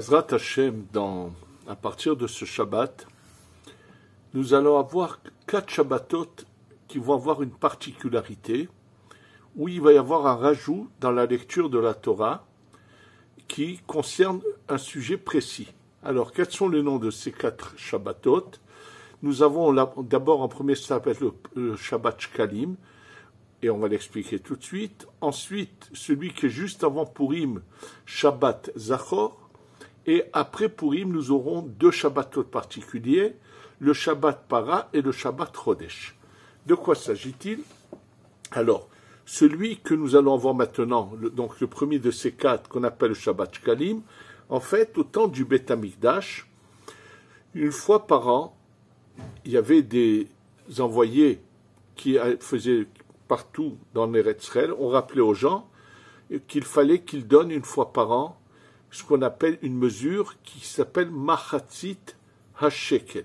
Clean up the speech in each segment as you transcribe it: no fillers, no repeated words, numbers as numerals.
Bezrat Hashem, à partir de ce Shabbat, nous allons avoir 4 Shabbatot qui vont avoir une particularité, où il va y avoir un rajout dans la lecture de la Torah qui concerne un sujet précis. Alors, quels sont les noms de ces 4 Shabbatot? Nous avons d'abord en premier, ça s'appelle le Shabbat Shkalim, et on va l'expliquer tout de suite. Ensuite, celui qui est juste avant Purim, Shabbat Zachor. Et après Purim, nous aurons 2 Shabbatot particuliers, le Shabbat Para et le Shabbat Chodesh. De quoi s'agit-il? Alors, celui que nous allons avoir maintenant, donc le premier de ces 4 qu'on appelle le Shabbat Shkalim, en fait, au temps du Beth Amikdash, une fois par an, il y avait des envoyés qui faisaient partout dans l'Eretz Israël, on rappelait aux gens qu'il fallait qu'ils donnent une fois par an ce qu'on appelle une mesure qui s'appelle Machatzit HaShekel.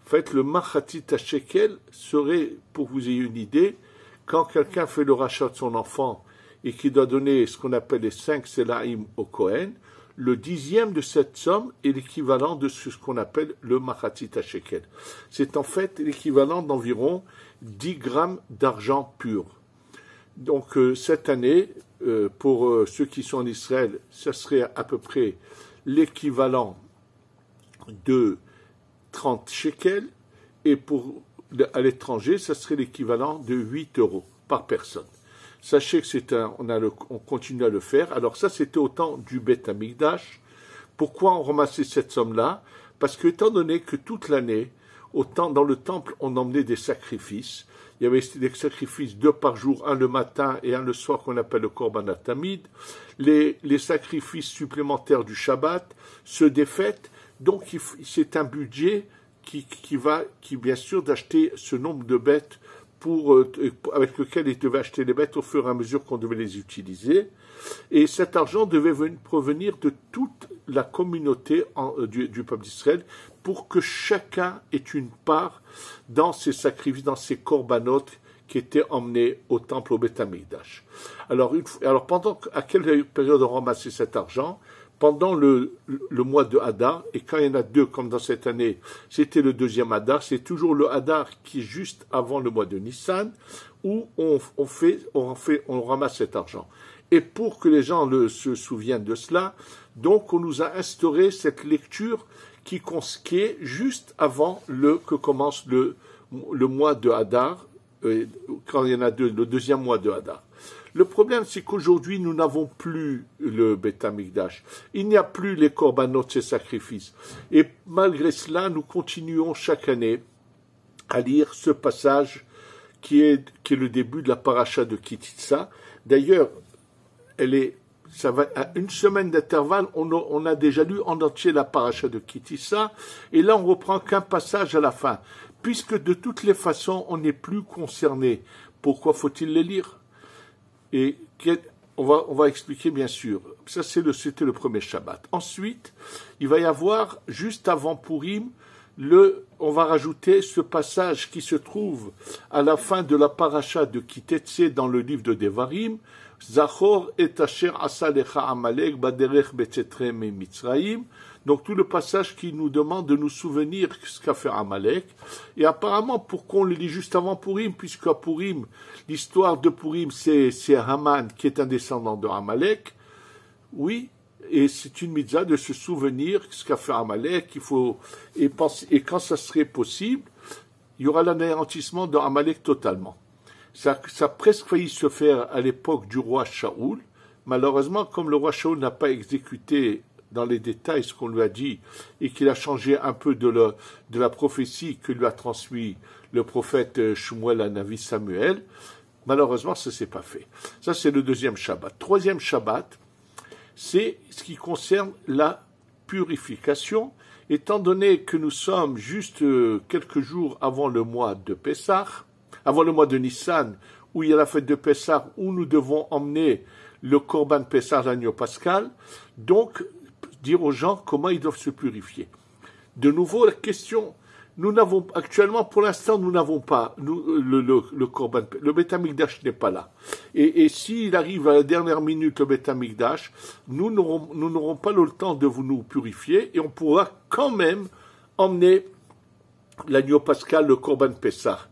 En fait, le Machatzit HaShekel serait, pour que vous ayez une idée, quand quelqu'un fait le rachat de son enfant et qui doit donner ce qu'on appelle les 5 Selaim au Kohen, le 10e de cette somme est l'équivalent de ce qu'on appelle le Machatzit HaShekel. C'est en fait l'équivalent d'environ 10 grammes d'argent pur. Donc cette année, pour ceux qui sont en Israël, ça serait à peu près l'équivalent de 30 shekels, et à l'étranger, ça serait l'équivalent de 8 € par personne. Sachez que on continue à le faire. Alors ça, c'était au temps du Beth Amikdash. Pourquoi on ramassait cette somme-là? Parce que, étant donné que toute l'année, dans le temple, on emmenait des sacrifices. Il y avait des sacrifices 2 par jour, un le matin et un le soir qu'on appelle le Korban HaTamid. Les sacrifices supplémentaires du Shabbat, ceux des fêtes. Donc c'est un budget qui bien sûr d'acheter ce nombre de bêtes avec lequel ils devaient acheter les bêtes au fur et à mesure qu'on devait les utiliser. Et cet argent devait provenir de toute la communauté du peuple d'Israël pour que chacun ait une part dans ces sacrifices, dans ces korbanot qui étaient emmenés au temple au Beth Amikdash. Alors à quelle période on ramassait cet argent? Pendant le mois de Hadar, et quand il y en a 2, comme dans cette année, c'était le 2e Hadar, c'est toujours le Hadar qui est juste avant le mois de Nissan, où on ramasse cet argent. Et pour que les gens se souviennent de cela, donc on nous a instauré cette lecture qui est juste avant que commence le mois de Hadar, quand il y en a 2, le 2e mois de Hadar. Le problème, c'est qu'aujourd'hui, nous n'avons plus le Beth Amikdash. Il n'y a plus les korbanot, ces sacrifices. Et malgré cela, nous continuons chaque année à lire ce passage qui est le début de la paracha de Ki Tisa. D'ailleurs, ça va à une semaine d'intervalle, on a déjà lu en entier la paracha de Ki Tisa, et là on reprend qu'un passage à la fin, puisque de toutes les façons on n'est plus concerné. Pourquoi faut-il les lire? Et on va expliquer bien sûr. Ça c'était le premier Shabbat. Ensuite, il va y avoir juste avant Purim, on va rajouter ce passage qui se trouve à la fin de la paracha de Ki Tetse dans le livre de Devarim. Zachor et asher asa lecha Amalek baderech betzetre mitzraim. Donc tout le passage qui nous demande de nous souvenir ce qu'a fait Amalek. Et apparemment, pourquoi on le lit juste avant Purim, puisqu'à Purim, l'histoire de Purim, c'est Haman qui est un descendant de Amalek. Oui, et c'est une mitzvah de se souvenir ce qu'a fait Amalek. Et quand ça serait possible, il y aura l'anéantissement de Amalek totalement. Ça a presque failli se faire à l'époque du roi Shaoul. Malheureusement, comme le roi Shaoul n'a pas exécuté dans les détails ce qu'on lui a dit et qu'il a changé un peu de la prophétie que lui a transmis le prophète Shmuel à Navi Samuel, malheureusement, ça ne s'est pas fait. Ça, c'est le 2e Shabbat. 3e Shabbat, c'est ce qui concerne la purification, étant donné que nous sommes juste quelques jours avant le mois de Pessah, avant le mois de Nissan, où il y a la fête de Pessah, où nous devons emmener le Korban Pessah, l'agneau pascal, donc dire aux gens comment ils doivent se purifier. De nouveau, la question nous n'avons actuellement, pour l'instant, nous n'avons pas le Korban. Le Beth Amikdash n'est pas là. Et s'il arrive à la dernière minute le Beth Amikdash, nous n'aurons pas le temps de nous purifier et on pourra quand même emmener l'agneau pascal, le Korban Pessah.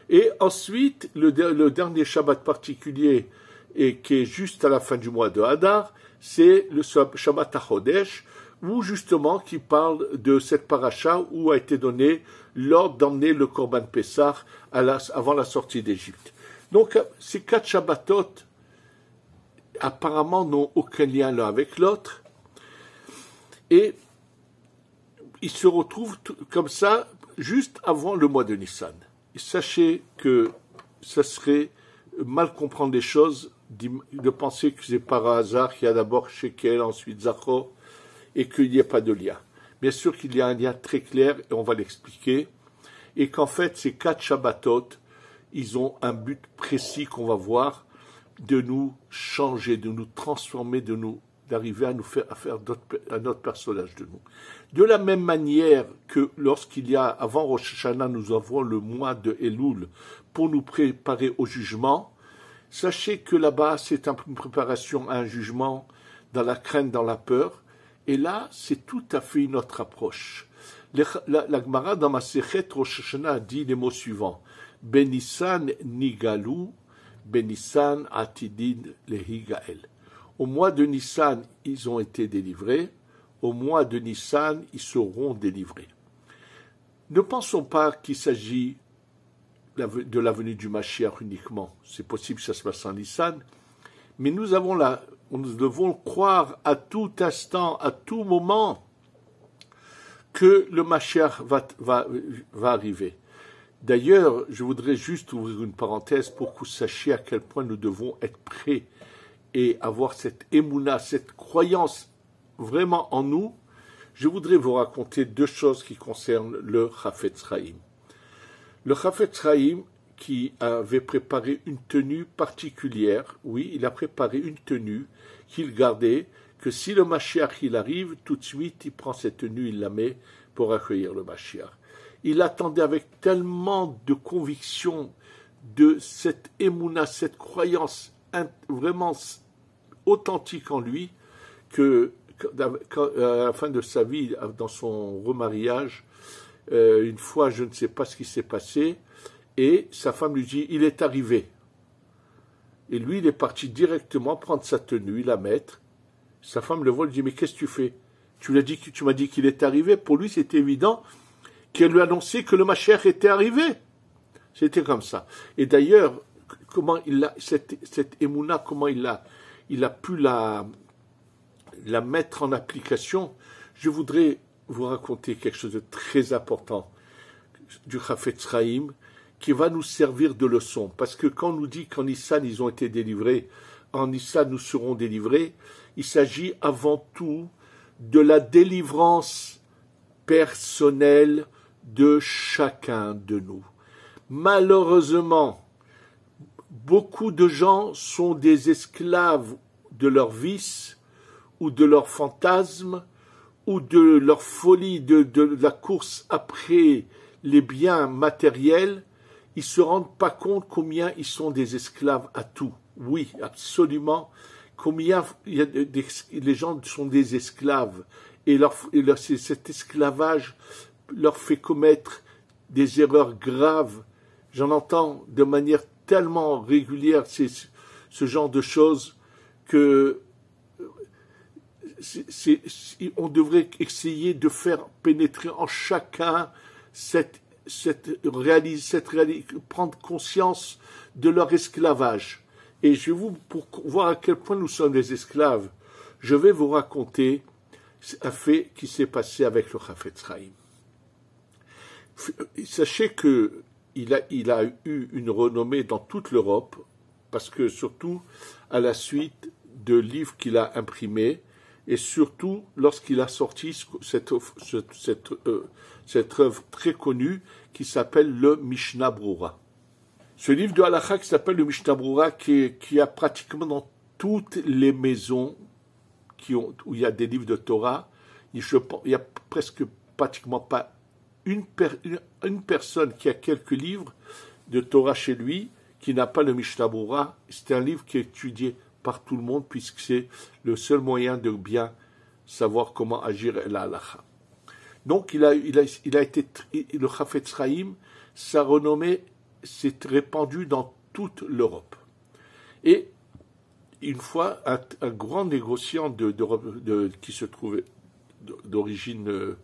Et ensuite, le dernier Shabbat particulier, et qui est juste à la fin du mois de Hadar, c'est le Shabbat HaChodesh, où justement qui parle de cette paracha où a été donné l'ordre d'emmener le Korban Pessah avant la sortie d'Égypte. Donc ces 4 Shabbatot apparemment n'ont aucun lien l'un avec l'autre et ils se retrouvent comme ça juste avant le mois de Nissan. Et sachez que ça serait mal comprendre les choses, de penser que c'est par hasard qu'il y a d'abord Shekel, ensuite Zachor, et qu'il n'y a pas de lien. Bien sûr qu'il y a un lien très clair, et on va l'expliquer, et qu'en fait, ces 4 Shabbatot, ils ont un but précis qu'on va voir, de nous changer, de nous transformer, d'arriver à faire un autre personnage de nous. De la même manière que lorsqu'il y a, avant Rosh Hashanah, nous avons le mois de Elul pour nous préparer au jugement, sachez que là-bas, c'est une préparation à un jugement dans la crainte, dans la peur, et là, c'est tout à fait une autre approche. La Gemara dans Masechet Rosh Hashanah dit les mots suivants. Benissan nigalu, Benissan atidin lehigael. Au mois de Nissan, ils ont été délivrés. Au mois de Nissan, ils seront délivrés. Ne pensons pas qu'il s'agit de la venue du Mashiach uniquement. C'est possible que ça se passe en Nissan. Mais nous devons croire à tout instant, à tout moment, que le Mashiach va arriver. D'ailleurs, je voudrais juste ouvrir une parenthèse pour que vous sachiez à quel point nous devons être prêts et avoir cette émouna, cette croyance vraiment en nous. Je voudrais vous raconter 2 choses qui concernent le Chafetz Chaim. Le Chafetz Chaim qui avait préparé une tenue particulière, oui, il a préparé une tenue qu'il gardait, que si le Mashiach il arrive, tout de suite il prend cette tenue, il la met pour accueillir le Mashiach. Il attendait avec tellement de conviction de cette émouna, cette croyance vraiment authentique en lui, que à la fin de sa vie, dans son remariage, une fois, je ne sais pas ce qui s'est passé, et sa femme lui dit, il est arrivé. Et lui, il est parti directement prendre sa tenue, la mettre. Sa femme le voit, lui dit, mais qu'est-ce que tu fais? Tu m'as dit qu'il est arrivé. Pour lui, c'était évident qu'elle lui annonçait que le Mashiach était arrivé. C'était comme ça. Et d'ailleurs, comment cette émouna, comment il a pu la mettre en application. Je voudrais vous raconter quelque chose de très important du Chafetz Chaim qui va nous servir de leçon. Parce que quand on nous dit qu'en Nissan, ils ont été délivrés, en Nissan, nous serons délivrés, il s'agit avant tout de la délivrance personnelle de chacun de nous. Malheureusement, beaucoup de gens sont des esclaves de leurs vices ou de leurs fantasmes ou de leur folie de la course après les biens matériels. Ils ne se rendent pas compte combien ils sont des esclaves à tout. Oui, absolument. Combien les gens sont des esclaves. Et cet esclavage leur fait commettre des erreurs graves. J'en entends de manière tellement régulière ce genre de choses que on devrait essayer de faire pénétrer en chacun prendre conscience de leur esclavage. Et pour voir à quel point nous sommes des esclaves, je vais vous raconter un fait qui s'est passé avec le Chafetz Chaim. Sachez qu'il a eu une renommée dans toute l'Europe, parce que surtout à la suite de livres qu'il a imprimés, et surtout lorsqu'il a sorti cette œuvre très connue qui s'appelle le Mishnah Brura. Ce livre de Halakha qui s'appelle le Mishnah Brura, qui a pratiquement dans toutes les maisons où il y a des livres de Torah, il y a presque pratiquement pas une personne qui a quelques livres de Torah chez lui, qui n'a pas le Mishnah Berurah, c'est un livre qui est étudié par tout le monde, puisque c'est le seul moyen de bien savoir comment agir la halacha. Donc, il a été, le Chafetz Chaim, sa renommée s'est répandue dans toute l'Europe. Et une fois, un grand négociant qui se trouvait d'origine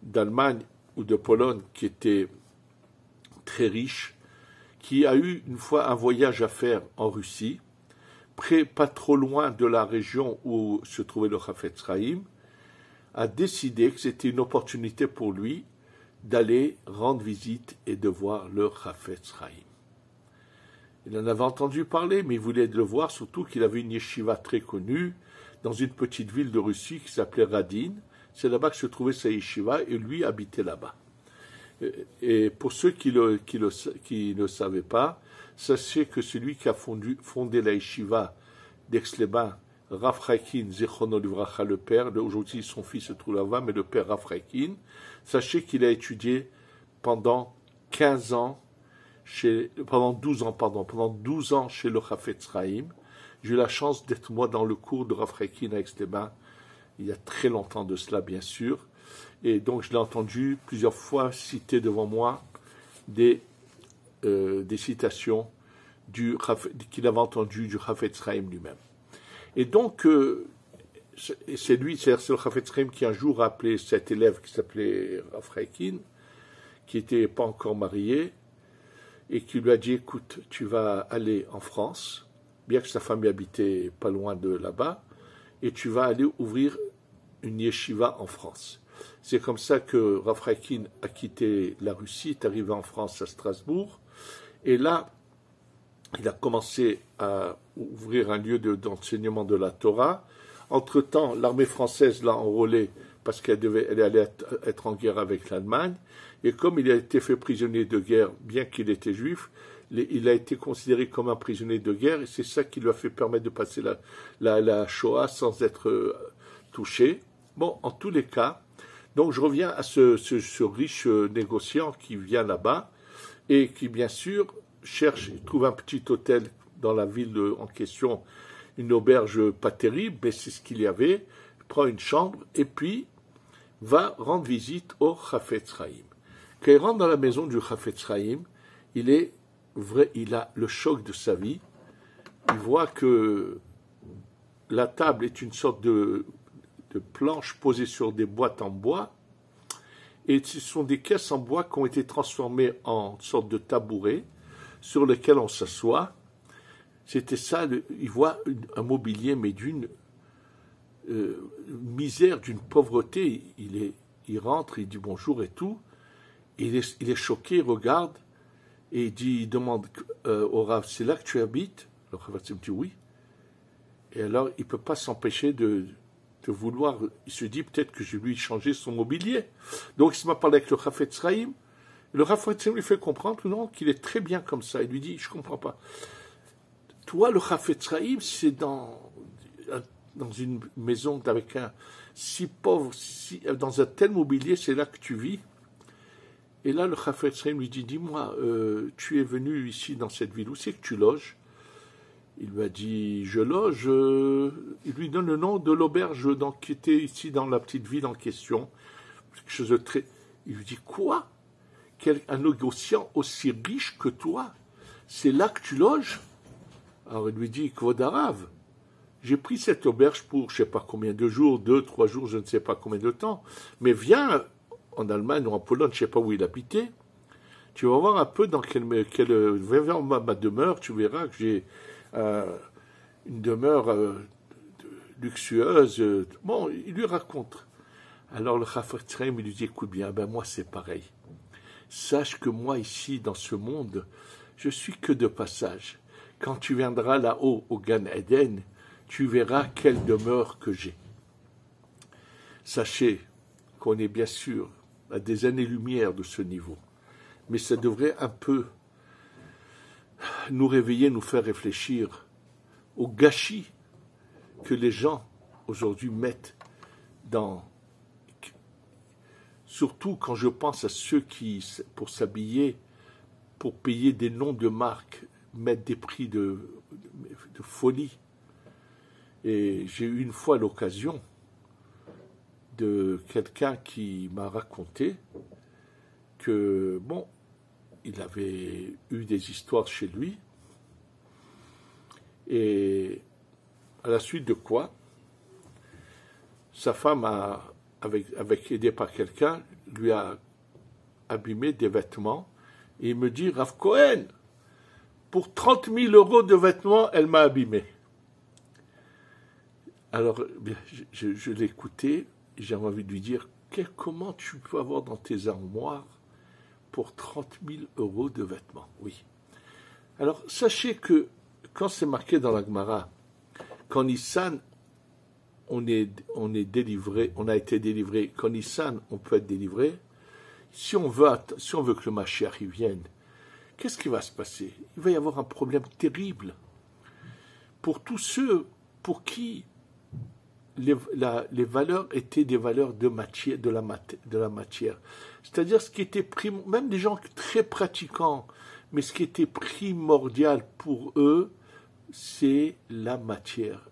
d'Allemagne ou de Pologne, qui était très riche, qui a eu une fois un voyage à faire en Russie, pas trop loin de la région où se trouvait le Chafetz Chaim, a décidé que c'était une opportunité pour lui d'aller rendre visite et de voir le Chafetz Chaim. Il en avait entendu parler, mais il voulait le voir, surtout qu'il avait une yeshiva très connue dans une petite ville de Russie qui s'appelait Radin. C'est là-bas que se trouvait sa yeshiva et lui habitait là-bas. Et pour ceux qui ne savaient pas, sachez que celui qui a fondé la yeshiva d'Aix-les-Bains, Rav Chaikin, Zichrono Livracha, le père, aujourd'hui son fils se trouve là-bas, mais le père Rav Chaikin, sachez qu'il a étudié pendant 12 ans chez le Chafetz Chaim. J'ai eu la chance d'être moi dans le cours de Rav Chaikin à Aix-les-Bains, il y a très longtemps de cela, bien sûr. Et donc, je l'ai entendu plusieurs fois citer devant moi des citations qu'il avait entendues du Chafetz Chaim lui-même. Et donc, c'est le Chafetz Chaim qui un jour a appelé cet élève qui s'appelait Rav Chaikin, qui n'était pas encore marié, et qui lui a dit, écoute, tu vas aller en France, bien que sa famille habitait pas loin de là-bas, et tu vas aller ouvrir une yeshiva en France. C'est comme ça que Rav Chaikin a quitté la Russie, est arrivé en France à Strasbourg, et là, il a commencé à ouvrir un lieu d'enseignement de la Torah. Entre-temps, l'armée française l'a enrôlé parce qu'elle allait être en guerre avec l'Allemagne, et comme il a été fait prisonnier de guerre, bien qu'il était juif, il a été considéré comme un prisonnier de guerre, et c'est ça qui lui a fait permettre de passer la Shoah sans être touché. Bon, en tous les cas, donc je reviens à ce riche négociant qui vient là-bas, et qui, bien sûr, il trouve un petit hôtel dans la ville en question, une auberge pas terrible, mais c'est ce qu'il y avait, il prend une chambre, et puis va rendre visite au Chafetz Chaim. Quand il rentre dans la maison du Chafetz Chaim, il a le choc de sa vie. Il voit que la table est une sorte de planche posée sur des boîtes en bois, et ce sont des caisses en bois qui ont été transformées en sorte de tabouret sur lesquels on s'assoit. C'était ça, il voit un mobilier, mais d'une misère, d'une pauvreté. Il rentre, il dit bonjour et tout. Il est choqué, il regarde, et il demande au Rav, c'est là que tu habites? Le Rav dit oui. Et alors, il ne peut pas s'empêcher de vouloir, il se dit peut-être que je lui ai changé son mobilier. Donc, il se met à parler avec le Chafetz Chaim. Le Chafetz Chaim lui fait comprendre non, qu'il est très bien comme ça. Il lui dit, je ne comprends pas. Toi, le Chafetz Chaim, c'est dans une maison avec un si pauvre, dans un tel mobilier, c'est là que tu vis. Et là, le Chafetz Chaim lui dit, dis-moi, tu es venu ici dans cette ville, où c'est que tu loges? Il lui a dit, je loge, il lui donne le nom de l'auberge qui était ici dans la petite ville en question. Quelque chose de très... Il lui dit, quoi? Un négociant aussi riche que toi, c'est là que tu loges? Alors il lui dit, Kvod Harav, j'ai pris cette auberge pour je ne sais pas combien de jours, 2, 3 jours, je ne sais pas combien de temps, mais viens en Allemagne ou en Pologne, je ne sais pas où il habitait, tu vas voir un peu dans viens vers ma demeure, tu verras que j'ai une demeure luxueuse. Bon, il lui raconte. Alors le Chafetz Chaim lui dit, écoute bien, ben moi c'est pareil. Sache que moi ici, dans ce monde, je suis que de passage. Quand tu viendras là-haut, au Gan Eden, tu verras quelle demeure que j'ai. Sachez qu'on est bien sûr à des années-lumière de ce niveau. Mais ça devrait un peu nous réveiller, nous faire réfléchir au gâchis que les gens aujourd'hui mettent surtout quand je pense à ceux qui, pour s'habiller, pour payer des noms de marques, mettent des prix de folie. Et j'ai eu une fois l'occasion de quelqu'un qui m'a raconté que, bon, il avait eu des histoires chez lui, et à la suite de quoi, sa femme, avec aidé par quelqu'un, lui a abîmé des vêtements, et il me dit, Rav Cohen, pour 30 000 € de vêtements, elle m'a abîmé. Alors, je l'ai écouté, j'ai envie de lui dire, comment tu peux avoir dans tes armoires pour 30 000 € de vêtements? Oui. Alors, sachez que quand c'est marqué dans la Gemara, qu'en Nissan, on est délivré, on a été délivré, qu'en Nissan, on peut être délivré, si on veut que le Mashiach y vienne, qu'est-ce qui va se passer? Il va y avoir un problème terrible pour tous ceux pour qui les valeurs étaient des valeurs de matière, de la matière. C'est-à-dire ce qui était même des gens très pratiquants, mais ce qui était primordial pour eux, c'est la matière.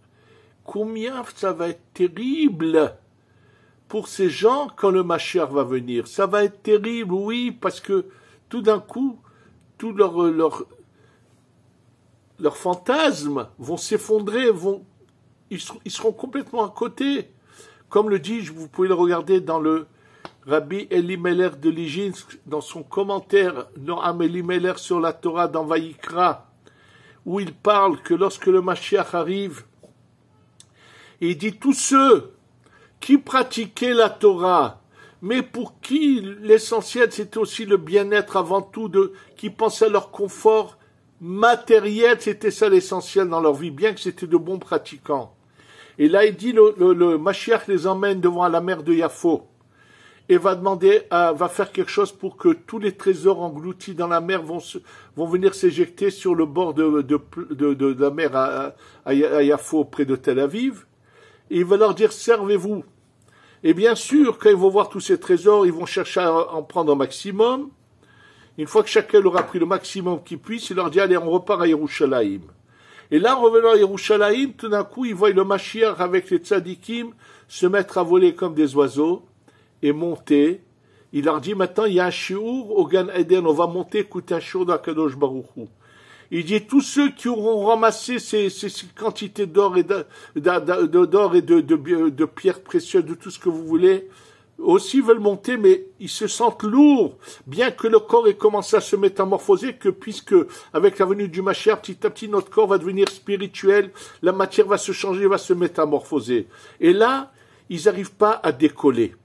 Combien ça va être terrible pour ces gens quand le Mashiach va venir. Ça va être terrible, oui, parce que tout d'un coup, tous leurs fantasmes vont s'effondrer, ils seront complètement à côté. Comme le dit, vous pouvez le regarder dans le Rabbi Elimelech de Liginsk, dans son commentaire Noam Elimelech sur la Torah dans Vayikra, où il parle que lorsque le Mashiach arrive, il dit tous ceux qui pratiquaient la Torah, mais pour qui l'essentiel c'était aussi le bien-être avant tout, qui pensaient à leur confort matériel, c'était ça l'essentiel dans leur vie, bien que c'était de bons pratiquants. Et là il dit le Mashiach les emmène devant la mer de Yafo et va faire quelque chose pour que tous les trésors engloutis dans la mer vont venir s'éjecter sur le bord de la mer à Yafo près de Tel Aviv. Et il va leur dire, servez-vous. Et bien sûr, quand ils vont voir tous ces trésors, ils vont chercher à en prendre un maximum. Une fois que chacun aura pris le maximum qu'il puisse, il leur dit, allez, on repart à Yerushalayim. Et là, en revenant à Yerushalayim, tout d'un coup, ils voient le Mashiach avec les tzadikim se mettre à voler comme des oiseaux et monter. Il leur dit, maintenant, il y a un shiur au Gan Eden, on va monter, écouter un shiur d'Akadosh Baruch Hu. Il dit, tous ceux qui auront ramassé ces quantités d'or et de pierres précieuses, de tout ce que vous voulez, aussi veulent monter, mais ils se sentent lourds, bien que le corps ait commencé à se métamorphoser, puisque avec la venue du Mashiach, petit à petit, notre corps va devenir spirituel, la matière va se changer, va se métamorphoser. Et là, ils n'arrivent pas à décoller.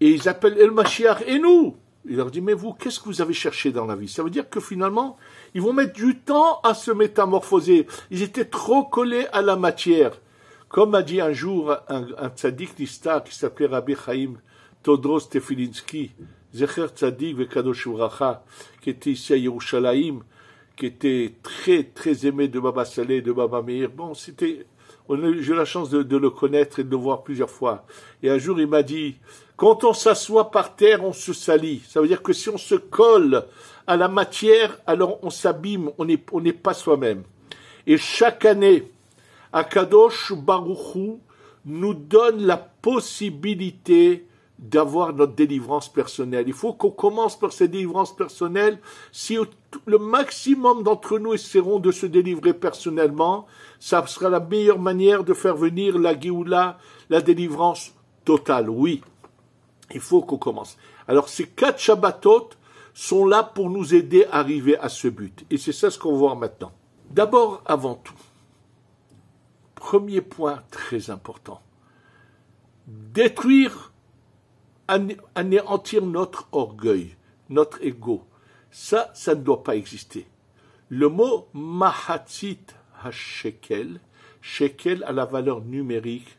Et ils appellent El Mashiach, et nous? Il leur dit, mais vous, qu'est-ce que vous avez cherché dans la vie? Ça veut dire que finalement, ils vont mettre du temps à se métamorphoser. Ils étaient trop collés à la matière. Comme a dit un jour un tzaddik nistar qui s'appelait Rabbi Chaim Todros Tefilinski, Zecher Tzaddik Vekadosh Uvracha, qui était ici à Yerushalayim, qui était très, très aimé de Baba Saleh, de Baba Meir. Bon, j'ai eu la chance de le connaître et de le voir plusieurs fois. Et un jour, il m'a dit, quand on s'assoit par terre, on se salit. Ça veut dire que si on se colle à la matière, alors on s'abîme, on n'est pas soi-même. Et chaque année, Akadosh Baruch Hu nous donne la possibilité d'avoir notre délivrance personnelle. Il faut qu'on commence par cette délivrance personnelle. Si le maximum d'entre nous essaieront de se délivrer personnellement, ça sera la meilleure manière de faire venir la Géoula, la délivrance totale. Oui, il faut qu'on commence. Alors ces 4 Shabbatot sont là pour nous aider à arriver à ce but. Et c'est ça ce qu'on va voir maintenant. D'abord, avant tout, premier point très important, détruire, anéantir notre orgueil, notre ego. Ça ne doit pas exister. Le mot mahatzit ha-shekel, shekel a la valeur numérique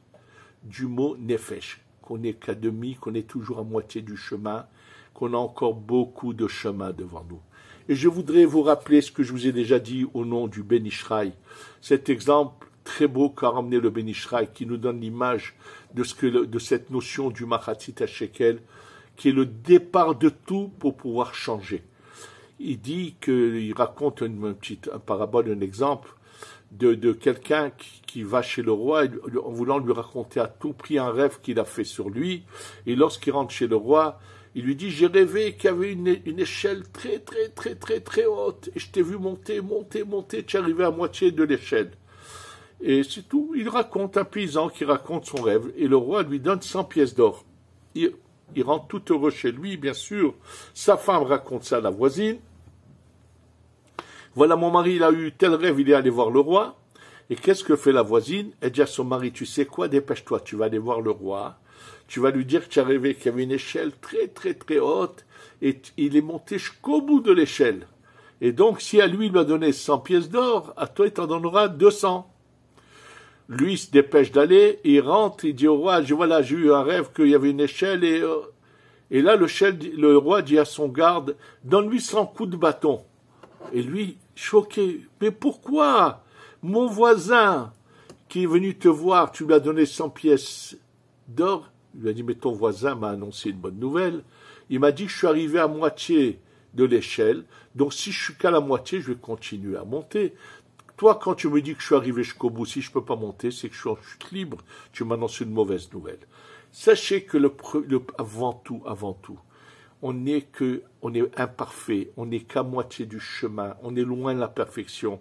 du mot nefesh, qu'on n'est qu'à demi, qu'on est toujours à moitié du chemin, qu'on a encore beaucoup de chemin devant nous. Et je voudrais vous rappeler ce que je vous ai déjà dit au nom du Ben Ishraï, cet exemple très beau qu'a ramené le Ben Ishraï, qui nous donne l'image de cette notion du Machatzit HaShekel, qui est le départ de tout pour pouvoir changer. Il dit qu'il raconte une parabole, un exemple de quelqu'un qui va chez le roi en voulant lui raconter à tout prix un rêve qu'il a fait sur lui. Et lorsqu'il rentre chez le roi, il lui dit, j'ai rêvé qu'il y avait une échelle très, très, très, très, très haute. Et je t'ai vu monter, tu es arrivé à moitié de l'échelle. Et c'est tout. Il raconte, un paysan qui raconte son rêve. Et le roi lui donne 100 pièces d'or. Il rentre tout heureux chez lui, bien sûr. Sa femme raconte ça à la voisine. Voilà, mon mari, il a eu tel rêve, il est allé voir le roi. Et qu'est-ce que fait la voisine? Elle dit à son mari, tu sais quoi, dépêche-toi, tu vas aller voir le roi. Tu vas lui dire que tu as rêvé qu'il y avait une échelle très, très, très haute. Et il est monté jusqu'au bout de l'échelle. Et donc, si à lui, il lui a donné 100 pièces d'or, à toi, il t'en donnera 200. Lui, il se dépêche d'aller, il rentre, il dit au roi, voilà, j'ai eu un rêve qu'il y avait une échelle, et là, le roi dit à son garde, donne-lui 100 coups de bâton. Et lui, choqué, mais pourquoi? Mon voisin qui est venu te voir, tu lui as donné 100 pièces d'or. Il lui a dit, mais ton voisin m'a annoncé une bonne nouvelle. Il m'a dit que je suis arrivé à moitié de l'échelle, donc si je suis qu'à la moitié, je vais continuer à monter. Toi, quand tu me dis que je suis arrivé jusqu'au bout, si je ne peux pas monter, c'est que je suis en chute libre. Tu m'annonces une mauvaise nouvelle. Sachez que avant tout, on est imparfait, on n'est qu'à moitié du chemin, on est loin de la perfection.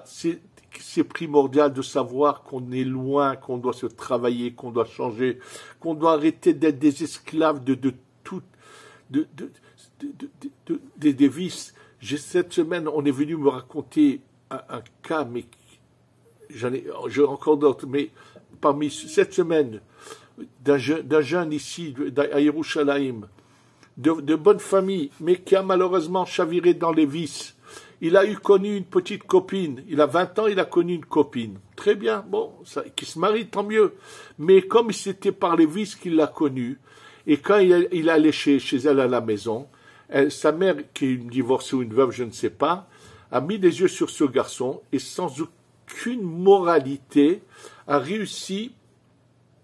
C'est primordial de savoir qu'on est loin, qu'on doit se travailler, qu'on doit changer, qu'on doit arrêter d'être des esclaves des vices. Cette semaine, on est venu me raconter un cas, mais j'ai encore d'autres, mais parmi cette semaine, d'un jeune ici, à Yerushalayim, de bonne famille, mais qui a malheureusement chaviré dans les vices. Il a connu une petite copine. Il a 20 ans, il a connu une copine. Très bien, bon, qui se marie, tant mieux. Mais comme c'était par les vices qu'il l'a connue, et quand il allait chez elle à la maison, sa mère, qui est une divorcée ou une veuve, je ne sais pas, a mis les yeux sur ce garçon et sans aucune moralité a réussi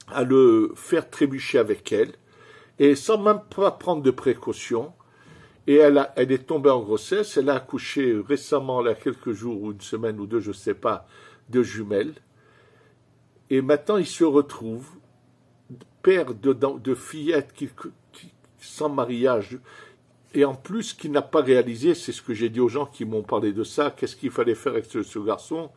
à le faire trébucher avec elle et sans même pas prendre de précautions. Et elle est tombée en grossesse, elle a accouché récemment, il y a quelques jours ou une semaine ou deux, je ne sais pas, de jumelles. Et maintenant, il se retrouve père de fillettes sans mariage. Et en plus, qu'il n'a pas réalisé, c'est ce que j'ai dit aux gens qui m'ont parlé de ça, qu'est-ce qu'il fallait faire avec ce garçon.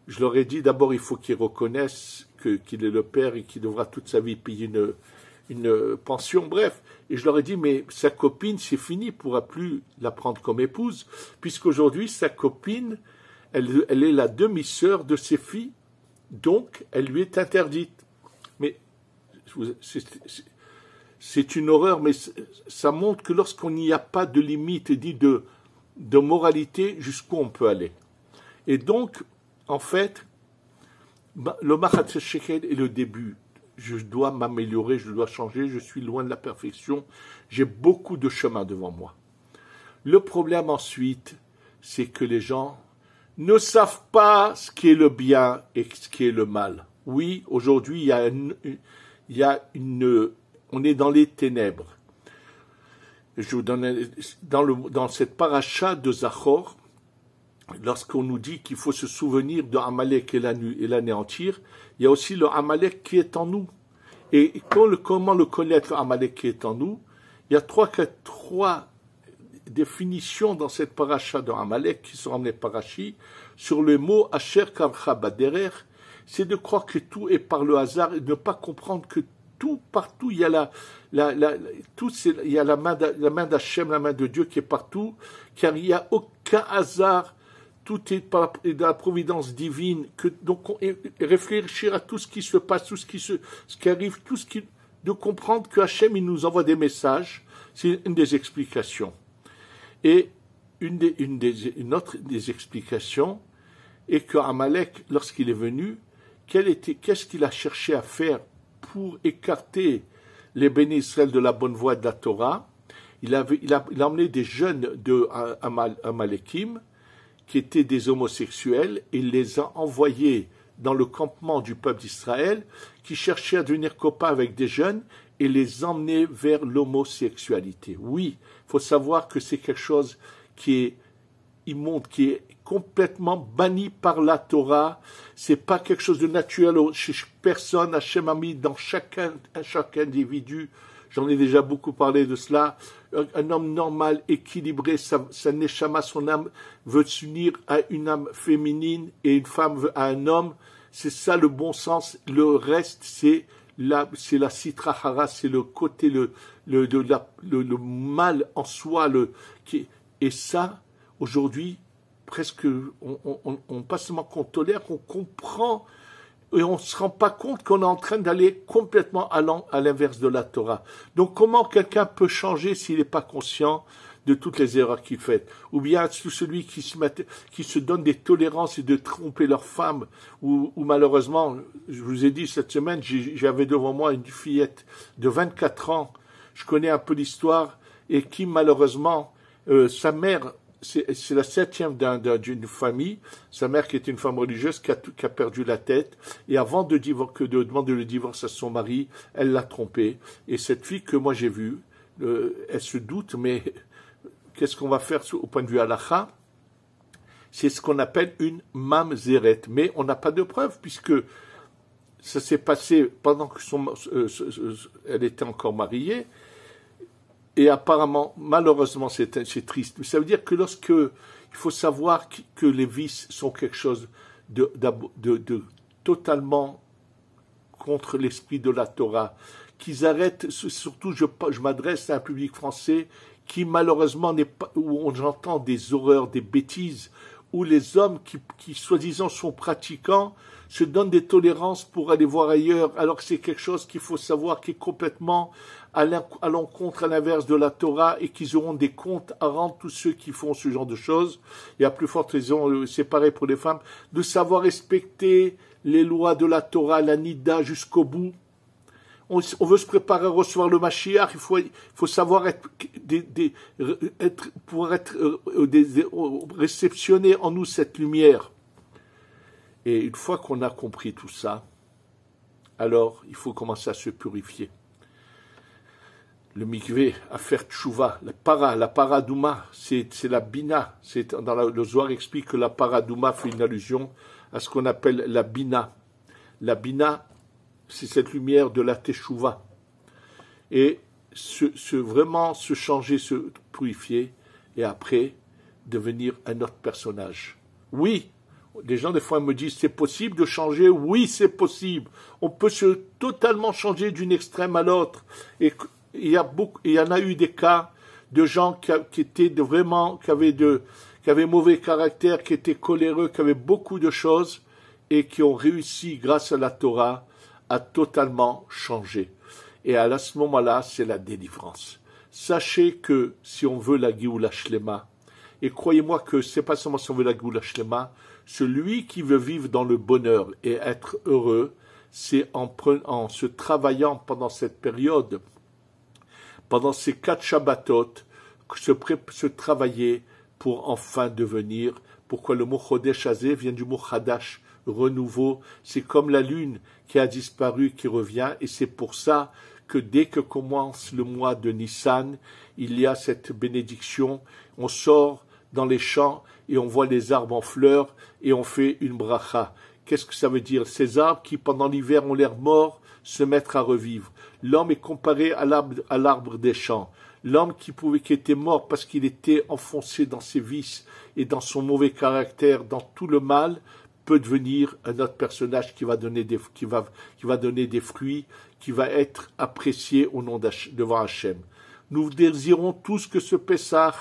Je leur ai dit, d'abord, il faut qu'il reconnaisse qu'il est le père et qu'il devra toute sa vie payer une pension, bref. Et je leur ai dit, mais sa copine, c'est fini, il ne pourra plus la prendre comme épouse, puisqu'aujourd'hui, sa copine, elle est la demi-sœur de ses filles, donc elle lui est interdite. Mais c'est une horreur, mais ça montre que lorsqu'on n'y a pas de limite ni de moralité, jusqu'où on peut aller. Et donc, en fait, le Machatzot Shekel est le début. Je dois m'améliorer, je dois changer, je suis loin de la perfection, j'ai beaucoup de chemin devant moi. Le problème ensuite, c'est que les gens ne savent pas ce qui est le bien et ce qui est le mal. Oui, aujourd'hui, on est dans les ténèbres. Je vous donne dans cette paracha de Zachor, lorsqu'on nous dit qu'il faut se souvenir de Amalek et l'anéantir, il y a aussi le Amalek qui est en nous. Et comment le connaître, le Amalek qui est en nous? Il y a trois définitions dans cette paracha de Amalek qui sont ramenées par Rashi sur le mot Asher Karcha Baderer. C'est de croire que tout est par le hasard et de ne pas comprendre que tout, partout, il y a il y a la main d'Hachem, la main de Dieu qui est partout, car il n'y a aucun hasard. Tout est de la providence divine, donc réfléchir à tout ce qui se passe, tout ce qui arrive, de comprendre que Hachem, il nous envoie des messages, c'est une des explications. Et une autre des explications est que Amalek, lorsqu'il est venu, qu'est-ce qu'il a cherché à faire pour écarter les bénis Israël de la bonne voie de la Torah? Il a emmené des jeunes de Amalekim, qui étaient des homosexuels, et il les a envoyés dans le campement du peuple d'Israël, qui cherchait à devenir copain avec des jeunes, et les emmener vers l'homosexualité. Oui, il faut savoir que c'est quelque chose qui est immonde, qui est complètement banni par la Torah. C'est pas quelque chose de naturel chez personne. Hachem a mis dans chaque individu, j'en ai déjà beaucoup parlé de cela, un homme normal, équilibré, sa neshama, son âme veut s'unir à une âme féminine et une femme veut à un homme. C'est ça le bon sens. Le reste, c'est la sitra hara, c'est le côté, le mal en soi. Et ça, aujourd'hui, presque, on pas seulement qu'on tolère, qu'on comprend, et on ne se rend pas compte qu'on est en train d'aller complètement à l'inverse de la Torah. Donc comment quelqu'un peut changer s'il n'est pas conscient de toutes les erreurs qu'il fait? Ou bien tout celui qui se donne des tolérances et de tromper leur femme, ou malheureusement, je vous ai dit cette semaine, j'avais devant moi une fillette de 24 ans, je connais un peu l'histoire, et qui malheureusement, sa mère, c'est la septième d'une famille, sa mère qui était une femme religieuse qui a perdu la tête, et avant de demander le divorce à son mari, elle l'a trompé. Et cette fille que moi j'ai vue, elle se doute, mais qu'est-ce qu'on va faire au point de vue halakha? C'est ce qu'on appelle une mamzeret, mais on n'a pas de preuve, puisque ça s'est passé pendant que elle était encore mariée, et apparemment, malheureusement, c'est triste. Mais ça veut dire que il faut savoir que les vices sont quelque chose de totalement contre l'esprit de la Torah, qu'ils arrêtent, surtout je m'adresse à un public français qui malheureusement n'est pas, où j'entends des horreurs, des bêtises, où les hommes qui soi-disant sont pratiquants se donnent des tolérances pour aller voir ailleurs, alors que c'est quelque chose qu'il faut savoir qui est complètement à l'encontre, à l'inverse de la Torah, et qu'ils auront des comptes à rendre tous ceux qui font ce genre de choses. Et à plus forte raison, c'est pareil pour les femmes, de savoir respecter les lois de la Torah, la Nida jusqu'au bout. On veut se préparer à recevoir le Mashiach, il faut savoir réceptionner en nous cette lumière. Et une fois qu'on a compris tout ça, alors il faut commencer à se purifier. Le mikvé, à faire tchouva, la paradouma, c'est la bina. Le Zohar explique que la paradouma fait une allusion à ce qu'on appelle la bina. La bina, c'est cette lumière de la teshuva. Et vraiment se changer, se purifier, et après, devenir un autre personnage. Oui, les gens des fois me disent, c'est possible de changer? Oui, c'est possible. On peut totalement changer d'une extrême à l'autre. Et il y en a eu des cas de gens qui avaient mauvais caractère, qui étaient coléreux, qui avaient beaucoup de choses, et qui ont réussi, grâce à la Torah, à totalement changer. Et à ce moment-là, c'est la délivrance. Sachez que si on veut la Géoula Shlema, et croyez-moi que c'est pas seulement si on veut la Géoula Shlema, celui qui veut vivre dans le bonheur et être heureux, c'est en se travaillant pendant cette période, pendant ces 4 Shabbatot, se travailler pour enfin devenir. Pourquoi le mot Chodesh Hazeh vient du mot Chadash, renouveau. C'est comme la lune qui a disparu, qui revient, et c'est pour ça que dès que commence le mois de Nissan, il y a cette bénédiction. On sort dans les champs et on voit les arbres en fleurs et on fait une bracha. Qu'est-ce que ça veut dire? Ces arbres qui, pendant l'hiver, ont l'air morts, se mettre à revivre. L'homme est comparé à l'arbre des champs. L'homme qui était mort parce qu'il était enfoncé dans ses vices et dans son mauvais caractère, dans tout le mal, peut devenir un autre personnage qui va donner des fruits, qui va être apprécié devant Hachem. Nous désirons tous que ce Pessah,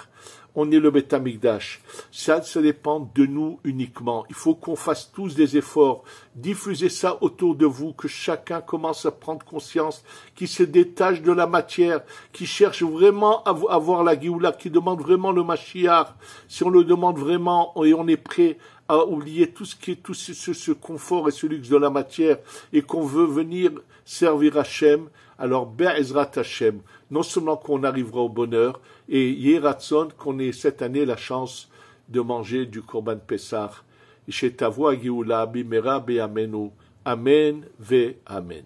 on est le Beth Amikdash. Ça dépend de nous uniquement. Il faut qu'on fasse tous des efforts. Diffusez ça autour de vous, que chacun commence à prendre conscience, qui se détache de la matière, qui cherche vraiment à voir la Géoula, qui demande vraiment le Mashiach. Si on le demande vraiment et on est prêt à oublier tout ce confort et ce luxe de la matière et qu'on veut venir servir Hachem, alors Be'ezrat Hachem, non seulement qu'on arrivera au bonheur, et Yeratzon, qu'on ait cette année la chance de manger du Korban Pessah. Chez Tavo Géoula Bimera Be'amenu. Amen ve Amen.